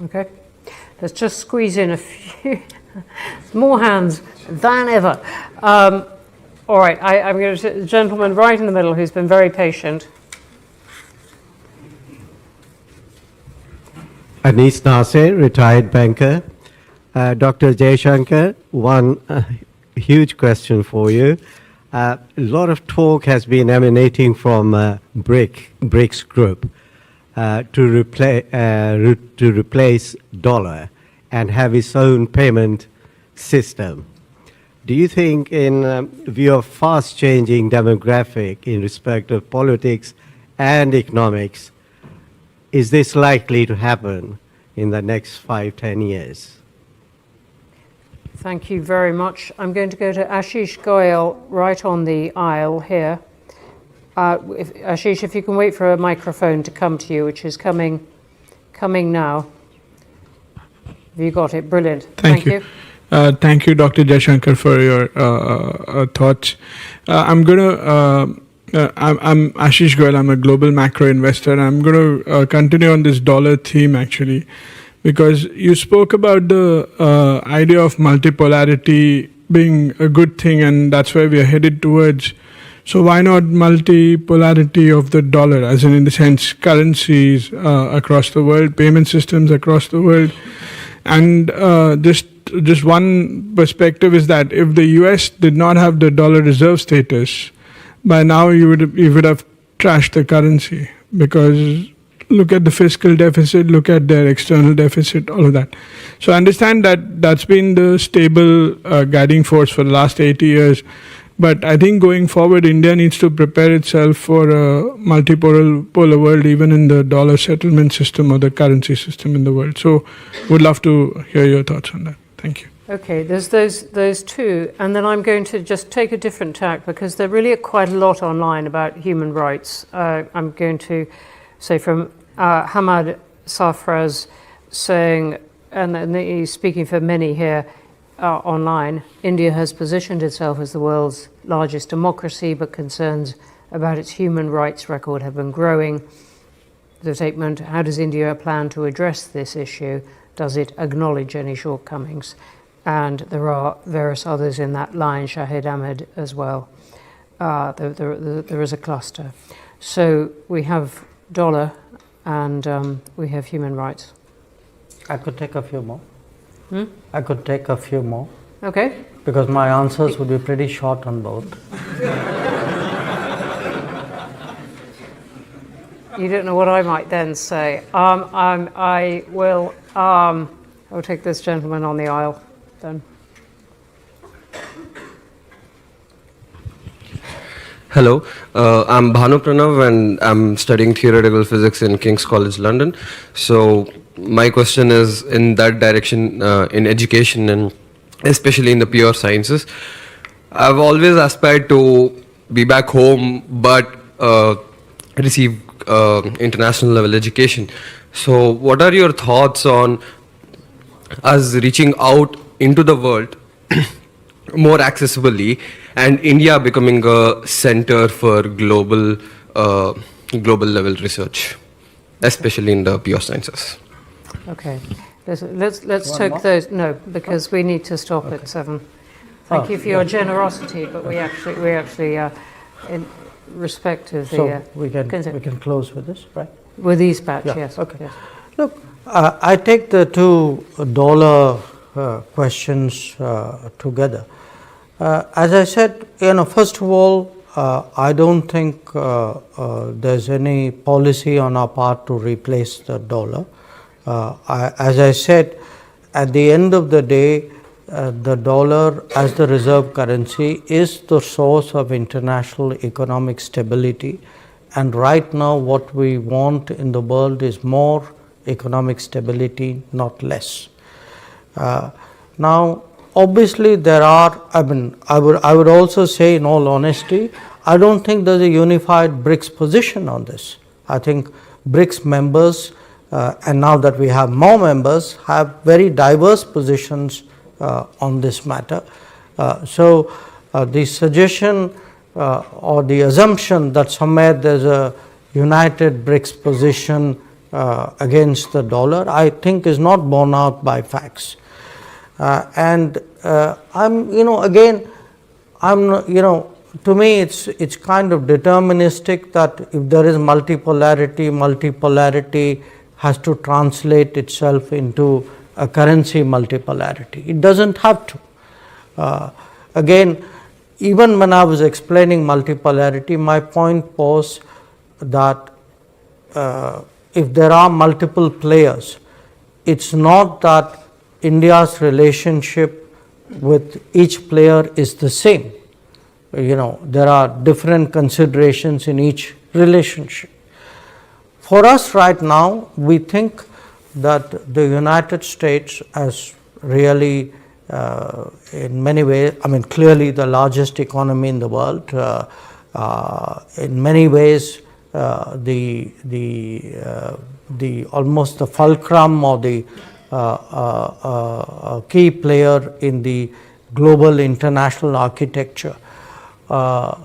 Okay, let's just squeeze in a few more hands than ever. All right, I'm going to the gentleman right in the middle who's been very patient. Anis Nasser, retired banker. Dr. Jaishankar, one huge question for you. A lot of talk has been emanating from BRICS group to replace dollar and have its own payment system. Do you think, in view of fast-changing demographic in respect of politics and economics, is this likely to happen in the next 5-10 years? Thank you very much. I'm going to go to Ashish Goyal right on the aisle here. Ashish, if you can wait for a microphone to come to you, which is coming now. Have you got it? Brilliant. Thank you. Thank you, Dr. Jaishankar, for your thoughts. I'm Ashish Goyal. I'm a global macro investor. I'm going to continue on this dollar theme, actually, because you spoke about the idea of multipolarity being a good thing, and that's where we are headed towards. So why not multipolarity of the dollar, as in the sense currencies across the world, payment systems across the world? And just one perspective is that if the US did not have the dollar reserve status, by now you would have trashed the currency, because look at the fiscal deficit, look at their external deficit, all of that. So I understand that that's been the stable guiding force for the last 80 years. But I think going forward, India needs to prepare itself for a multipolar world, even in the dollar settlement system or the currency system in the world. So would love to hear your thoughts on that. Thank you. Okay, there's those two, and then I'm going to just take a different tack, because there really are quite a lot online about human rights. I'm going to say from Hamad Safraz saying, and he's speaking for many here online, India has positioned itself as the world's largest democracy, but concerns about its human rights record have been growing. The statement, how does India plan to address this issue? Does it acknowledge any shortcomings? And there are various others in that line, Shahid Ahmed as well. There is a cluster. So we have dollar and we have human rights. I could take a few more. I could take a few more. Okay. Because my answers would be pretty short on both. You don't know what I might then say. I will take this gentleman on the aisle then. Hello, I'm Bhanu Pranav and I'm studying theoretical physics in King's College London. So my question is in that direction, in education and especially in the pure sciences. I've always aspired to be back home but receive international level education. So what are your thoughts on us reaching out into the world more accessibly, and India becoming a center for global level research, especially in the pure sciences? Okay, let's take those. No, because we need to stop at 7. Thank you for your generosity, but we actually in respect of the. So we can close with this, right? With these batch, Yeah, yes. okay. Yes. Look, I take the two dollar questions together. As I said, first of all, I don't think there's any policy on our part to replace the dollar. As I said, at the end of the day, the dollar as the reserve currency is the source of international economic stability. And right now, what we want in the world is more economic stability, not less. Now, obviously, there are. I would also say, in all honesty, I don't think there's a unified BRICS position on this. I think BRICS members, and now that we have more members, have very diverse positions on this matter. So the suggestion or the assumption that somewhere there's a united BRICS position against the dollar, I think is not borne out by facts. I'm, again, to me it's kind of deterministic that if there is multipolarity has to translate itself into a currency multipolarity. It doesn't have to. Again, even when I was explaining multipolarity, my point was that if there are multiple players, it's not that India's relationship with each player is the same. There are different considerations in each relationship. For us right now, we think that the United States as really in many ways, clearly the largest economy in the world, in many ways the almost the fulcrum or the key player in the global international architecture. Our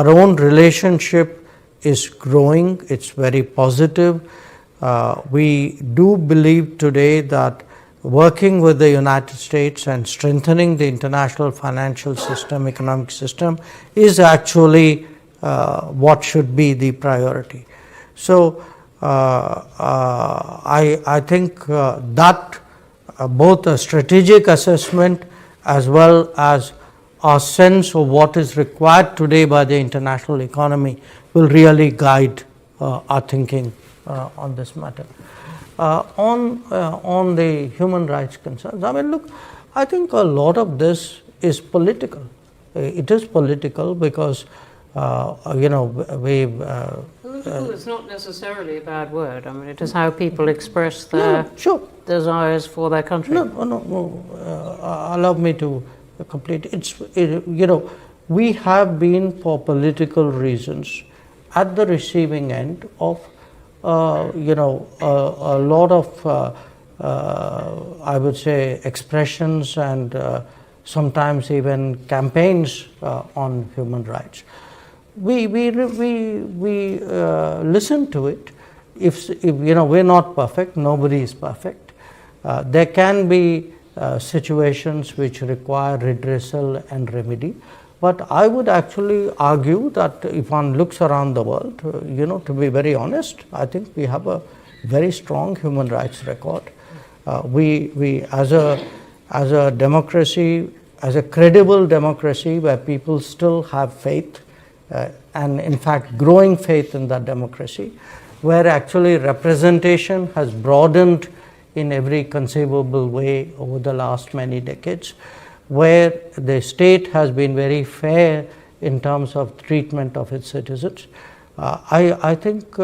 own relationship is growing, it's very positive. We do believe today that working with the United States and strengthening the international financial system, economic system is actually what should be the priority. So I think that both a strategic assessment as well as our sense of what is required today by the international economy will really guide our thinking on this matter. On the human rights concerns, look, I think a lot of this is political. It is political because political is not necessarily a bad word. it is how people express their desires for their country. Allow me to complete. We have been, for political reasons, at the receiving end of a lot of I would say expressions and sometimes even campaigns on human rights. We listen to it. If we're not perfect, nobody is perfect. There can be situations which require redressal and remedy. But I would actually argue that if one looks around the world, to be very honest, I think we have a very strong human rights record. We as a democracy, as a credible democracy where people still have faith, and in fact growing faith in that democracy, where actually representation has broadened in every conceivable way over the last many decades, where the state has been very fair in terms of treatment of its citizens. I think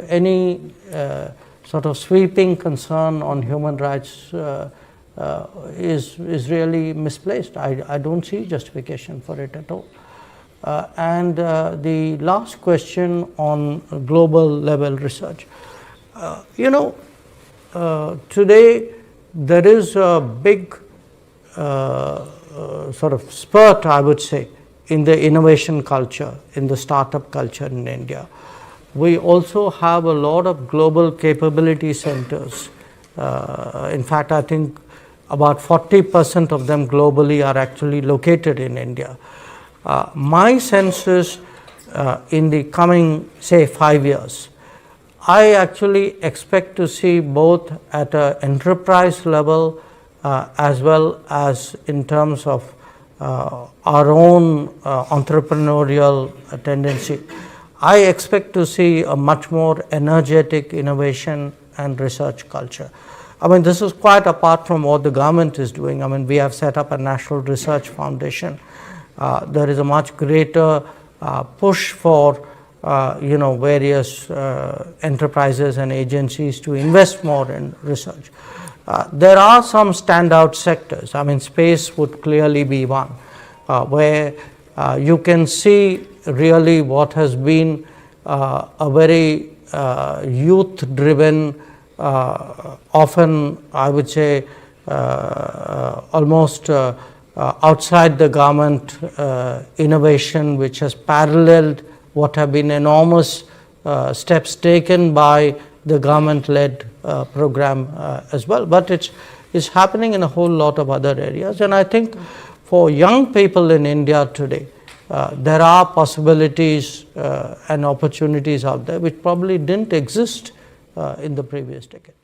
any sort of sweeping concern on human rights is really misplaced. I don't see justification for it at all. And the last question on global level research. Today there is a big sort of spurt, I would say, in the innovation culture, in the startup culture in India. We also have a lot of global capability centers. In fact, I think about 40% of them globally are actually located in India. My sense is in the coming, say, 5 years, I actually expect to see both at an enterprise level as well as in terms of our own entrepreneurial tendency. I expect to see a much more energetic innovation and research culture. This is quite apart from what the government is doing. We have set up a National Research Foundation. There is a much greater push for various enterprises and agencies to invest more in research. There are some standout sectors. Space would clearly be one, where you can see really what has been a very youth-driven, often I would say almost outside the government innovation, which has paralleled what have been enormous steps taken by the government-led program as well, but it's happening in a whole lot of other areas. And I think for young people in India today, there are possibilities and opportunities out there which probably didn't exist in the previous decade.